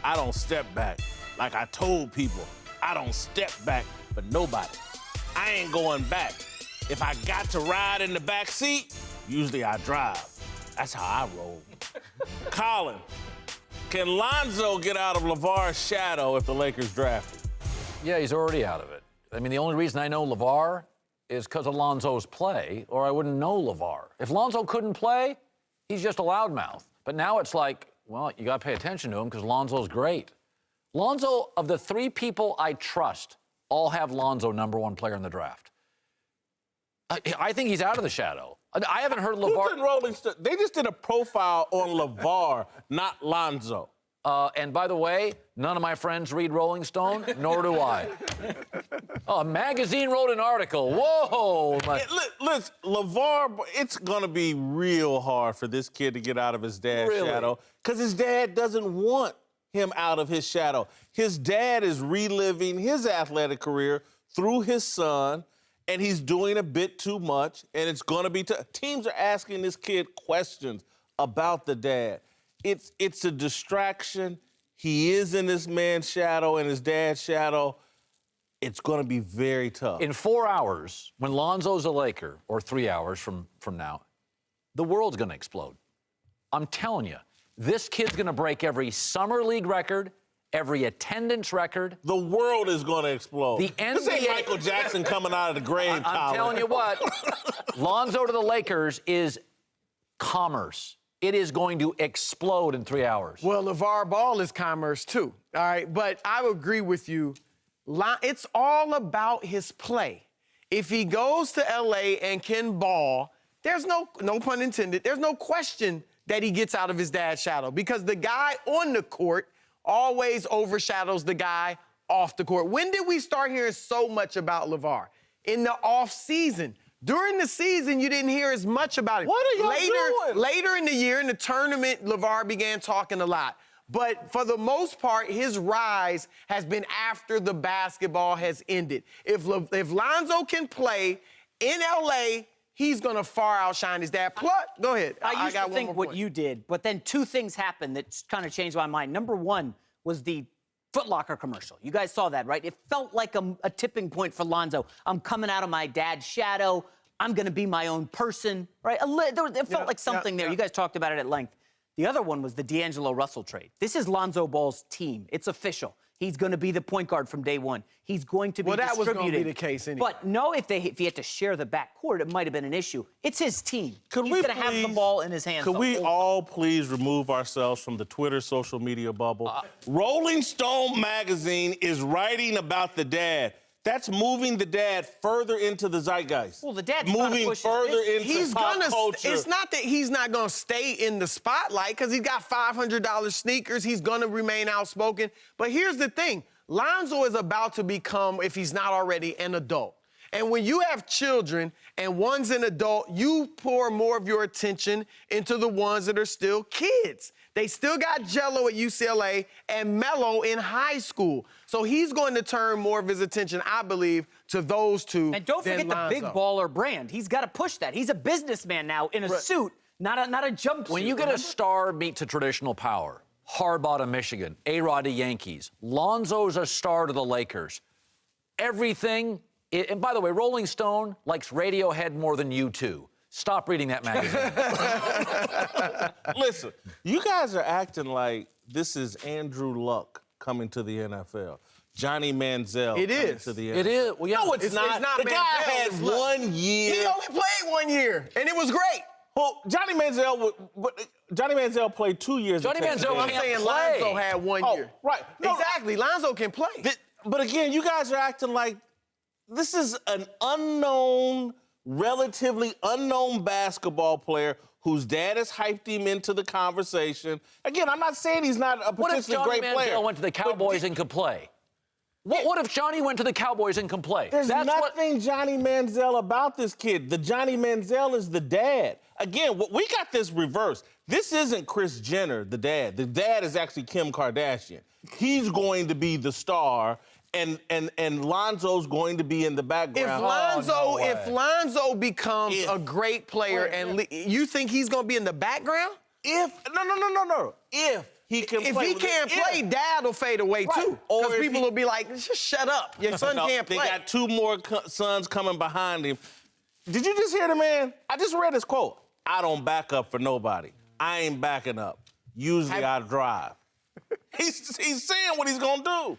I don't step back. Like I told people, I don't step back for nobody. I ain't going back. If I got to ride in the back seat, usually I drive. That's how I roll. Colin, can Lonzo get out of LaVar's shadow if the Lakers draft him? Yeah, he's already out of it. I mean, the only reason I know LaVar is because of Lonzo's play, or I wouldn't know LaVar. If Lonzo couldn't play, he's just a loudmouth. But now it's like, well, you got to pay attention to him because Lonzo's great. Lonzo, of the three people I trust, all have Lonzo number one player in the draft. I think he's out of the shadow. I haven't heard LaVar. Who's in Rolling Stone? They just did a profile on LaVar, not Lonzo. And by the way, none of my friends read Rolling Stone, nor do I. Oh, a magazine wrote an article. Whoa! Listen, LaVar, it's gonna be real hard for this kid to get out of his dad's shadow because his dad doesn't want him out of his shadow. His dad is reliving his athletic career through his son, and he's doing a bit too much, and it's gonna be teams are asking this kid questions about the dad. It's a distraction. He is in this man's shadow and his dad's shadow. It's going to be very tough. In 4 hours, when Lonzo's a Laker, or 3 hours from now, the world's going to explode. I'm telling you, this kid's going to break every summer league record, every attendance record. The world is going to explode. The NBA... This ain't Michael Jackson coming out of the grave, Colin. I'm telling you what, Lonzo to the Lakers is commerce. It is going to explode in 3 hours. Well, LaVar Ball is commerce, too, all right? But I agree with you. It's all about his play. If he goes to L.A. and can ball, there's no pun intended, there's no question that he gets out of his dad's shadow because the guy on the court always overshadows the guy off the court. When did we start hearing so much about LaVar? In the off-season. During the season, you didn't hear as much about it. What are y'all doing? Later in the year, in the tournament, LaVar began talking a lot. But for the most part, his rise has been after the basketball has ended. If Lonzo can play in L.A., he's going to far outshine his dad. Plus, go ahead. I used to think what you did, but then two things happened that kind of changed my mind. Number one was the Foot Locker commercial. You guys saw that, right? It felt like a tipping point for Lonzo. I'm coming out of my dad's shadow. I'm going to be my own person, right? It felt like something there. You guys talked about it at length. The other one was the D'Angelo Russell trade. This is Lonzo Ball's team. It's official. He's going to be the point guard from day one. He's going to be distributed. Well, that was going to be the case anyway. But no, if he had to share the backcourt, it might have been an issue. It's his team. He's going to have the ball in his hands. Could we all please remove ourselves from the Twitter social media bubble? Rolling Stone magazine is writing about the dad. That's moving the dad further into the zeitgeist. Well, the dad's moving further into pop culture. It's not that he's not going to stay in the spotlight because he's got $500 sneakers. He's going to remain outspoken. But here's the thing. Lonzo is about to become, if he's not already, an adult. And when you have children and one's an adult, you pour more of your attention into the ones that are still kids. They still got Jello at UCLA and Melo in high school. So he's going to turn more of his attention, I believe, to those two. And don't forget the big baller brand. He's got to push that. He's a businessman now in a suit, not a jumpsuit. When you get a star meet to traditional power, Harbaugh to Michigan, A-Rod to Yankees, Lonzo's a star to the Lakers. Everything, and by the way, Rolling Stone likes Radiohead more than U2. Stop reading that magazine. Listen, you guys are acting like this is Andrew Luck coming to the NFL. Johnny Manziel coming to the NFL. It is. Well, yeah. No, it's not. The guy had 1 year. He only played 1 year, and it was great. Well, Johnny Manziel played 2 years. Johnny Manziel I'm saying Lonzo had 1 year. Right. No, exactly. Lonzo can play. But again, you guys are acting like this is an relatively unknown basketball player whose dad has hyped him into the conversation. Again, I'm not saying he's not a potentially great player. What if Johnny Manziel went to the Cowboys and could play? What if Johnny went to the Cowboys and could play? There's nothing Johnny Manziel about this kid. The Johnny Manziel is the dad. Again, we got this reversed. This isn't Kris Jenner, the dad. The dad is actually Kim Kardashian. He's going to be the star, and Lonzo's going to be in the background. If Lonzo becomes a great player, you think he's going to be in the background? No. If he can if play. he can't play, Dad will fade away too. Or Because if people he- will be like, just shut up. Your son No, can't play. They got 2 more sons coming behind him. Did you just hear the man? I just read his quote. I don't back up for nobody. I ain't backing up. Usually I drive. He's saying what he's gonna do.